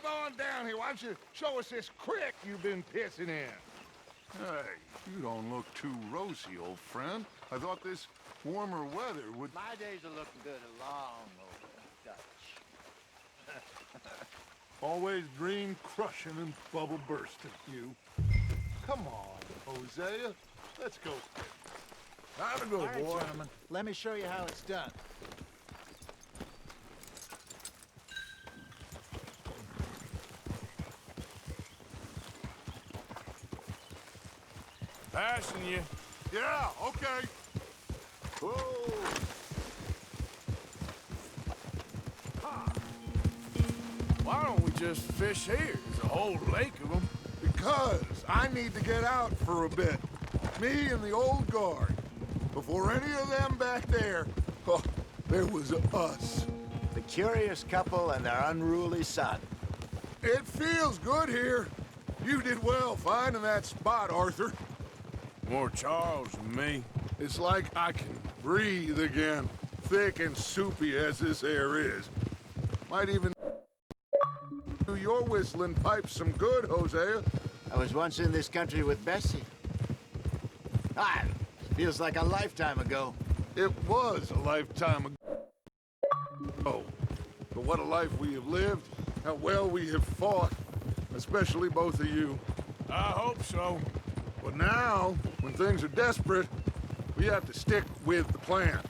Come on down here. Why don't you show us this creek you've been pissing in? Hey, you don't look too rosy, old friend. I thought this warmer weather would... My days are looking good along over Dutch. Always dream crushing and bubble bursting, you. Come on, Hosea. Let's go. Time to go, All right, boy. gentlemen, let me show you how it's done. Passing you. Yeah, okay. Whoa. Why don't we just fish here? There's a whole lake of them. Because I need to get out for a bit. Me and the old guard. Before any of them back there, oh, there was us. The curious couple and their unruly son. It feels good here. You did well finding that spot, Arthur. More Charles than me. It's like I can breathe again, thick and soupy as this air is. Might even do your whistling pipes some good, Hosea. I was once in this country with Bessie. Ah, feels like a lifetime ago. It was a lifetime ago. But what a life we have lived, how well we have fought, especially both of you. I hope so. But now, when things are desperate, we have to stick with the plan.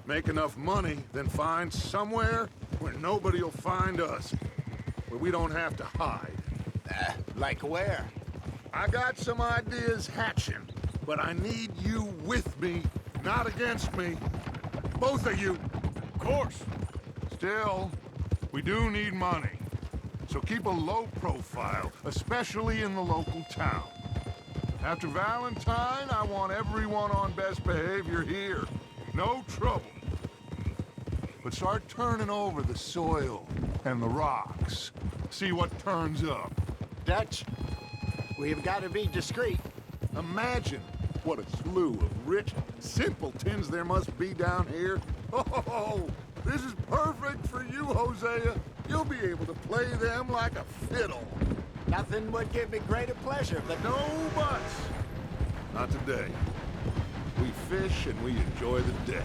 Make enough money, then find somewhere where nobody will find us. Where we don't have to hide. Like where? I got some ideas hatching, but I need you with me, not against me. Both of you. Of course. Still, we do need money. So keep a low profile, especially in the local town. After Valentine, I want everyone on best behavior here. No trouble. But start turning over the soil and the rocks. See what turns up. Dutch, we've got to be discreet. Imagine what a slew of rich simpletons there must be down here. Oh, this is perfect for you, Hosea. You'll be able to play them like a fiddle. Nothing would give me greater pleasure, but No buts. Not today. We fish and we enjoy the day.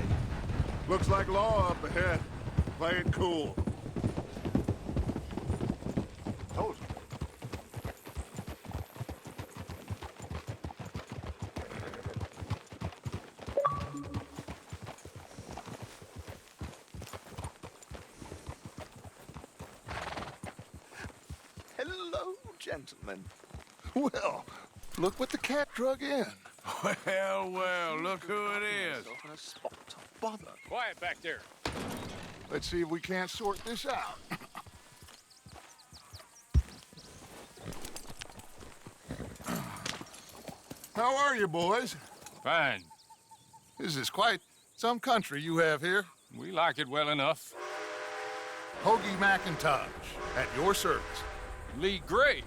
Looks like law up ahead. Play it cool. told Hello, gentlemen. Well, look what the cat drug in. Well, well, look who it is. In a spot to bother. Quiet back there. Let's see if we can't sort this out. How are you, boys? Fine. This is quite some country you have here. We like it well enough. Hoagie McIntosh, at your service. Lee Gray.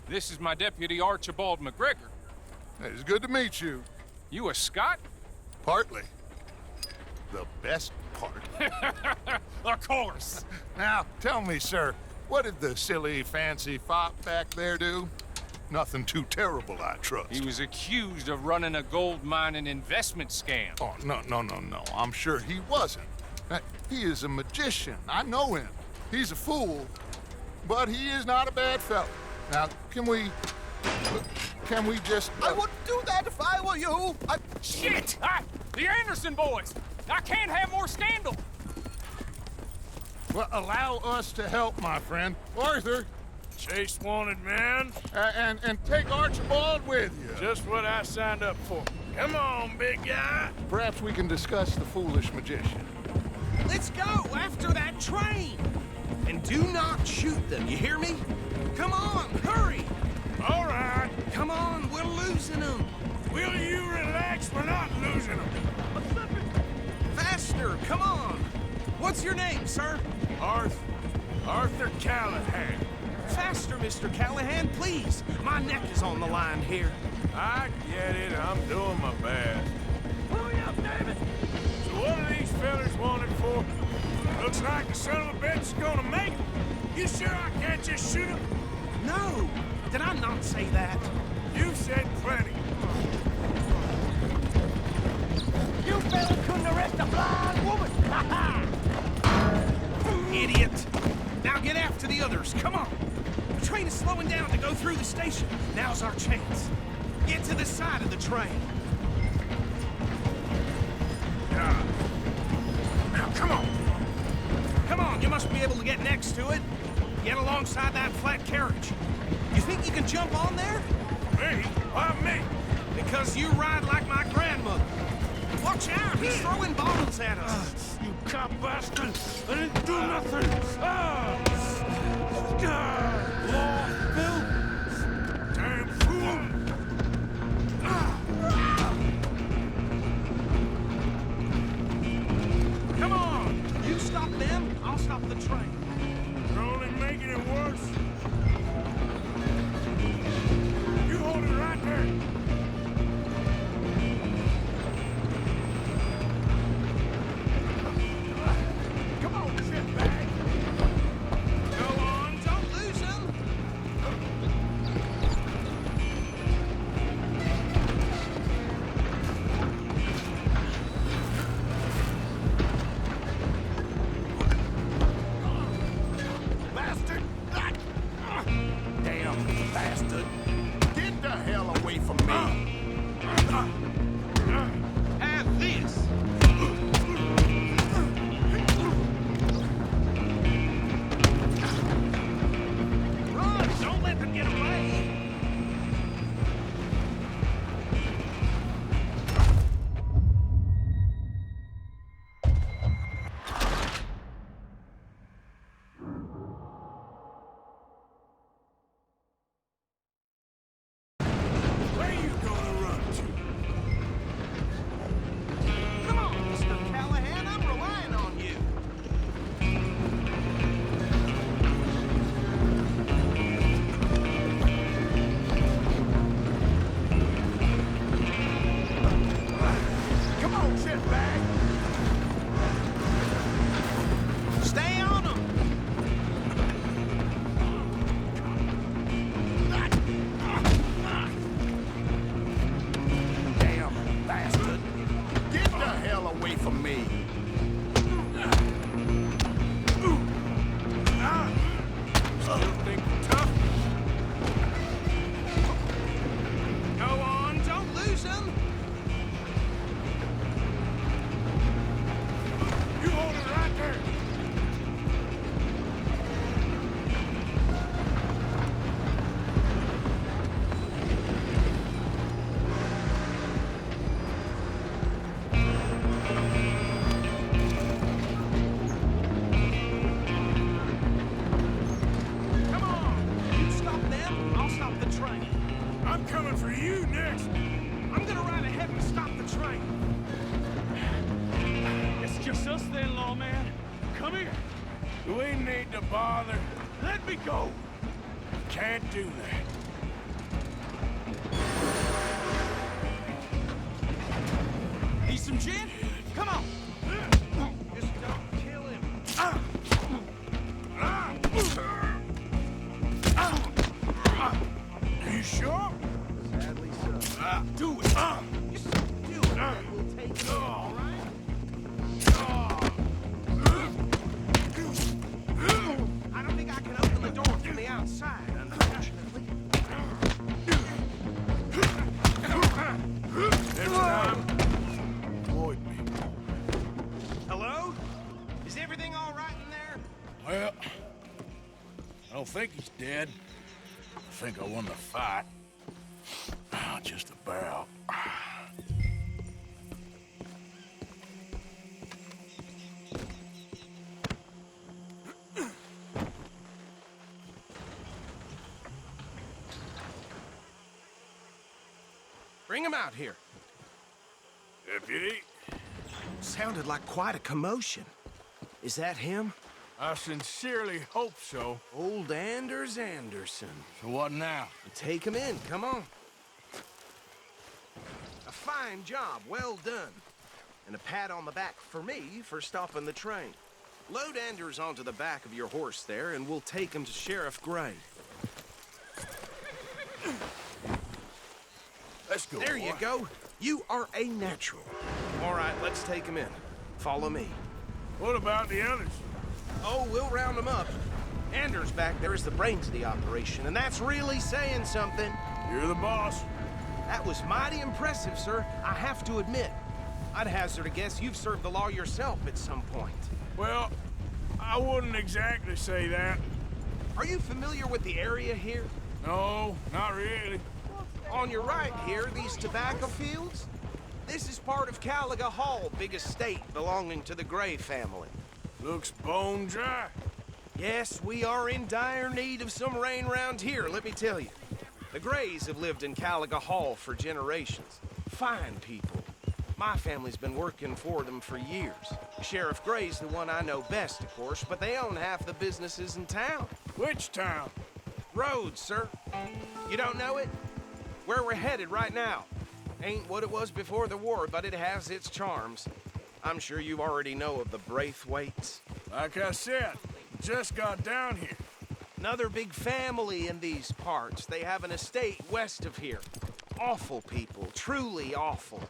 This is my deputy Archibald McGregor. It's good to meet you. You a Scot? Partly. The best part. Of course. Now, tell me, sir, what did the silly, fancy fop back there do? Nothing too terrible, I trust. He was accused of running a gold mining investment scam. Oh, no. I'm sure he wasn't. He is a magician. I know him. He's a fool, but he is not a bad fellow. Now, can we just... I wouldn't do that if I were you. Shit! The Anderson boys! I can't have more scandal! Well, allow us to help, my friend. Arthur, Chase wanted man. and take Archibald with you. Just what I signed up for. Come on, big guy. Perhaps we can discuss the foolish magician. Let's go after that train. And do not shoot them, you hear me? Come on, hurry. All right. Come on, we're losing them. Will you relax? We're not losing them. Faster, come on. What's your name, sir? Arthur Callahan. Faster, Mr. Callahan, please. My neck is on the line here. I get it. I'm doing my best. Hurry up, David. So what are these fellas wanted for? Looks like the son of a bitch is gonna make it. You sure I can't just shoot him? No! Did I not say that? You've said plenty. You fellas couldn't arrest a blind woman! Ha ha! Idiot! Now get after the others, come on! The train is slowing down to go through the station. Now's our chance. Get to the side of the train. Now, come on! Come on, you must be able to get next to it. Get alongside that flat carriage. You think you can jump on there? Me? Why me? Because you ride like my grandmother. Watch out, he's throwing bottles at us. You cop bastard! I didn't do nothing! Law, Bill! Damn fool! Come on! You stop them, I'll stop the train. You're only making it worse. You hold it right there. Come on, shitbag. Go on, don't lose him. Bastard! Damn bastard. Get the hell away from me! Have this. Run! Don't let them get away. Where you gonna run to? Come on, Mr. Callahan, I'm relying on you. Come on, shitbag! Stay on them. Damn bastard! Get the hell away from me! Still think you're tough? Go on, don't lose him. You hold it right there. Come on. You stop them, I'll stop the train. I'm coming for you next. I'm gonna ride ahead and stop the train. It's just us then, lawman. Come here. We need to bother. Let me go. Can't do that. Need some gin? Come on. Just don't kill him. Are you sure? Sadly so. Do it. Just do it. We'll take it, all right? I don't think I can open the door from the outside, unfortunately. Next time, avoid me. Hello? Is everything all right in there? Well, I don't think he's dead. I think I won the fight. Just about. Bring him out here. Deputy, Sounded like quite a commotion. Is that him? I sincerely hope so. Old Anders Anderson. So what now? Take him in, come on. A fine job, well done. And a pat on the back for me for stopping the train. Load Anders onto the back of your horse there, and we'll take him to Sheriff Gray. Let's go. There you go. You are a natural. All right, let's take him in. Follow me. What about the others? Oh, we'll round them up. Anders back there is the brains of the operation, and that's really saying something. You're the boss. That was mighty impressive, sir. I have to admit. I'd hazard a guess you've served the law yourself at some point. Well, I wouldn't exactly say that. Are you familiar with the area here? No, not really. On your right here, these tobacco fields? This is part of Caliga Hall, big estate belonging to the Gray family. Looks bone dry. Yes, we are in dire need of some rain round here, let me tell you. The Grays have lived in Caliga Hall for generations. Fine people. My family's been working for them for years. Sheriff Gray's the one I know best, of course, but they own half the businesses in town. Which town? Rhodes, sir. You don't know it? Where we're headed right now. Ain't what it was before the war, but it has its charms. I'm sure you already know of the Braithwaites. Like I said, just got down here. Another big family in these parts. They have an estate west of here. Awful people, truly awful.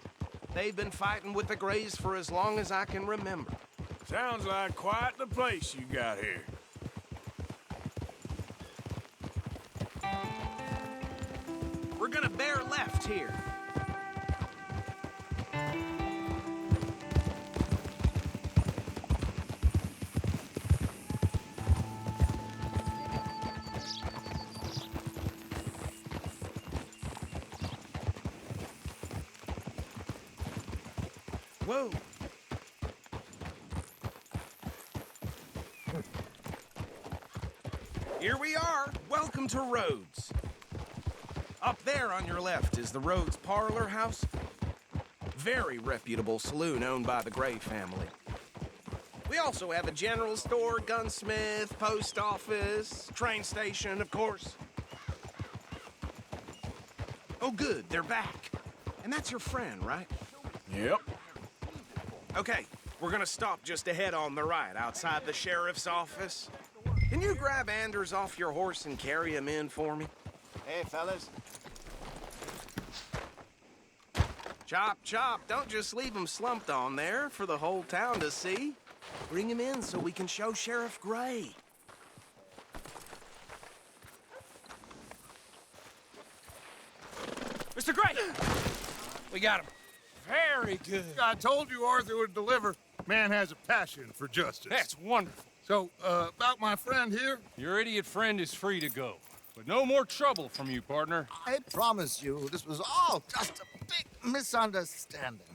They've been fighting with the Grays for as long as I can remember. Sounds like quite the place you got here. We're gonna bear left here. Whoa. Here we are. Welcome to Rhodes. Up there on your left is the Rhodes Parlor House. Very reputable saloon owned by the Gray family. We also have a general store, gunsmith, post office, train station, of course. Oh, good, they're back. And that's your friend, right? Yep. Okay, we're gonna stop just ahead on the right, outside the sheriff's office. Can you grab Anders off your horse and carry him in for me? Hey, fellas. Chop, chop, don't just leave him slumped on there for the whole town to see. Bring him in so we can show Sheriff Gray. Mr. Gray! We got him. Very good. I told you Arthur would deliver. Man has a passion for justice. That's wonderful. So, about my friend here? Your idiot friend is free to go. But no more trouble from you, partner. I promise you, this was all just a big misunderstanding.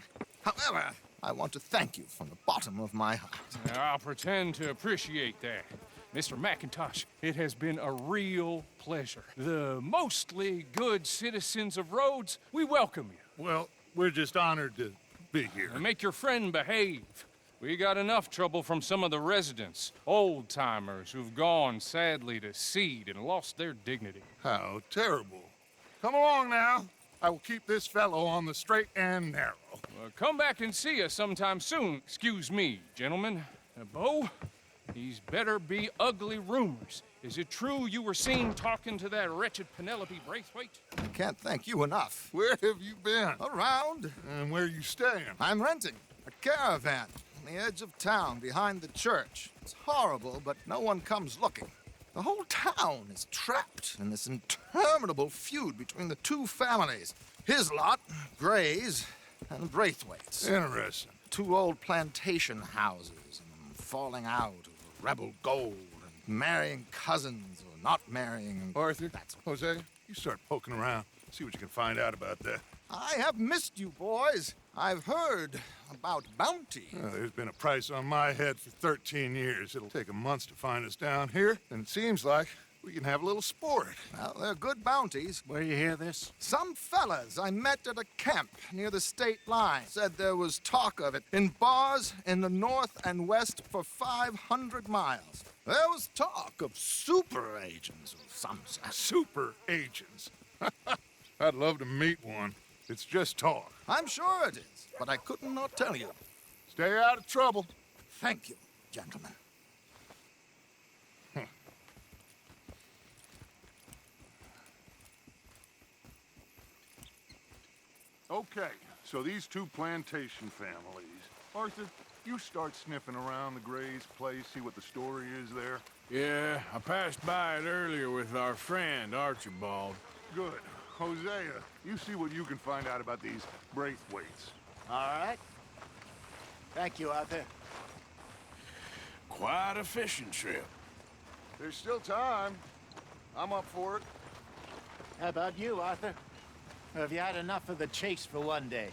However, I want to thank you from the bottom of my heart. I'll pretend to appreciate that. Mr. McIntosh, it has been a real pleasure. The mostly good citizens of Rhodes, we welcome you. Well, we're just honored to be here. And make your friend behave. We got enough trouble from some of the residents, old-timers who've gone, sadly, to seed and lost their dignity. How terrible. Come along now. I will keep this fellow on the straight and narrow. Come back and see us sometime soon. Excuse me, gentlemen. Bo, these better be ugly rumors. Is it true you were seen talking to that wretched Penelope Braithwaite? I can't thank you enough. Where have you been? Around, And where you staying? I'm renting a caravan on the edge of town behind the church. It's horrible, but no one comes looking. The whole town is trapped in this interminable feud between the two families. His lot, Gray's, and Braithwaite's. Interesting. Two old plantation houses and falling out over rebel gold and marrying cousins or not marrying. Arthur, That's Jose, you start poking around. See what you can find out about that. I have missed you, boys. I've heard about bounty. There's been a price on my head for 13 years. It'll take a month to find us down here, and it seems like we can have a little sport. Well, they're good bounties. Where you hear this? Some fellas I met at a camp near the state line said there was talk of it in bars in the north and west for 500 miles. There was talk of super agents of some sort. Super agents. I'd love to meet one. It's just talk. I'm sure it is, but I couldn't not tell you. Stay out of trouble. Thank you, gentlemen. Okay, so these two plantation families. Arthur, you start sniffing around the Gray's place, see what the story is there. Yeah, I passed by it earlier with our friend, Archibald. Good. Hosea, you see what you can find out about these Braithwaites. All right. Thank you, Arthur. Quite a fishing trip. There's still time. I'm up for it. How about you, Arthur? Or have you had enough of the chase for one day?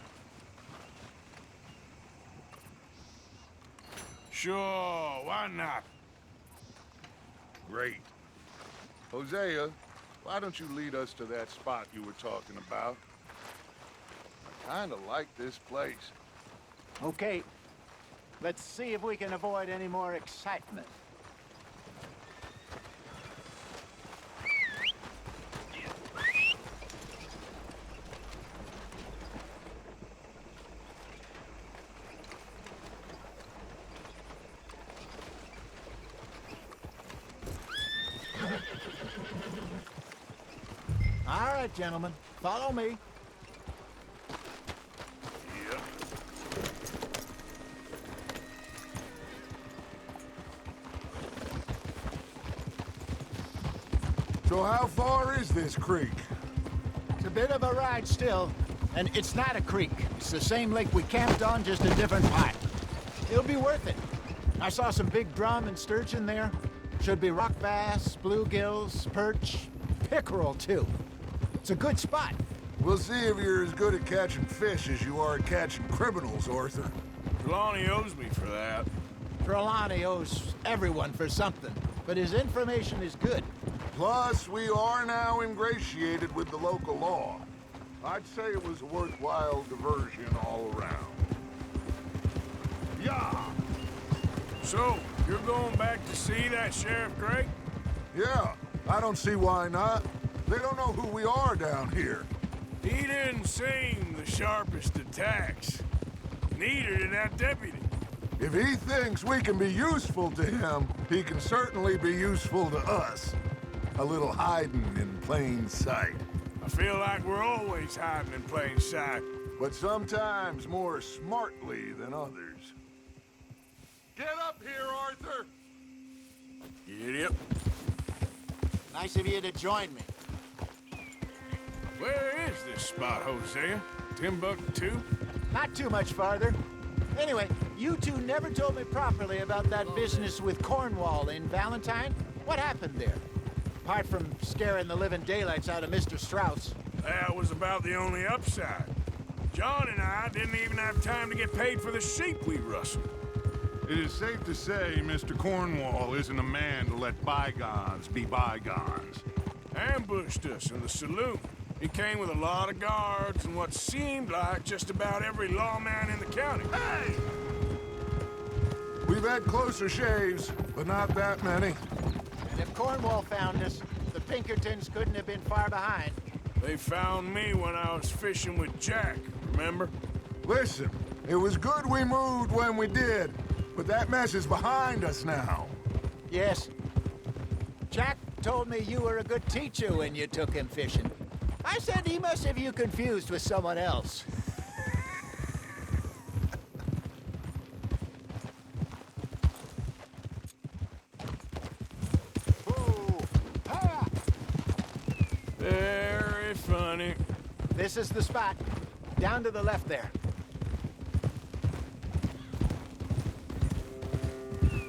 Sure, why not? Great. Hosea, why don't you lead us to that spot you were talking about? I kinda like this place. Okay. Let's see if we can avoid any more excitement. All right, gentlemen, follow me. Yep. So how far is this creek? It's a bit of a ride still, and it's not a creek. It's the same lake we camped on, just a different pot. It'll be worth it. I saw some big drum and sturgeon there. Should be rock bass, bluegills, perch, pickerel too. It's a good spot. We'll see if you're as good at catching fish as you are at catching criminals, Arthur. Trelawney owes me for that. Trelawney owes everyone for something, but his information is good. Plus, we are now ingratiated with the local law. I'd say it was a worthwhile diversion all around. Yeah! So, you're going back to see that Sheriff Gray? Yeah, I don't see why not. They don't know who we are down here. He didn't seem the sharpest attacks. Neither did that deputy. If he thinks we can be useful to him, he can certainly be useful to us. A little hiding in plain sight. I feel like we're always hiding in plain sight. But sometimes more smartly than others. Get up here, Arthur! Yep. Nice of you to join me. Where is this spot, Hosea? Timbuktu? Not too much farther. Anyway, you two never told me properly about that business with Cornwall in Valentine. What happened there? Apart from scaring the living daylights out of Mr. Strauss. That was about the only upside. John and I didn't even have time to get paid for the sheep we rustled. It is safe to say Mr. Cornwall isn't a man to let bygones be bygones. Ambushed us in the saloon. He came with a lot of guards and what seemed like just about every lawman in the county. Hey! We've had closer shaves, but not that many. And if Cornwall found us, the Pinkertons couldn't have been far behind. They found me when I was fishing with Jack, remember? Listen, it was good we moved when we did, but that mess is behind us now. Yes. Jack told me you were a good teacher when you took him fishing. I said he must have you confused with someone else. Very funny. This is the spot. Down to the left there.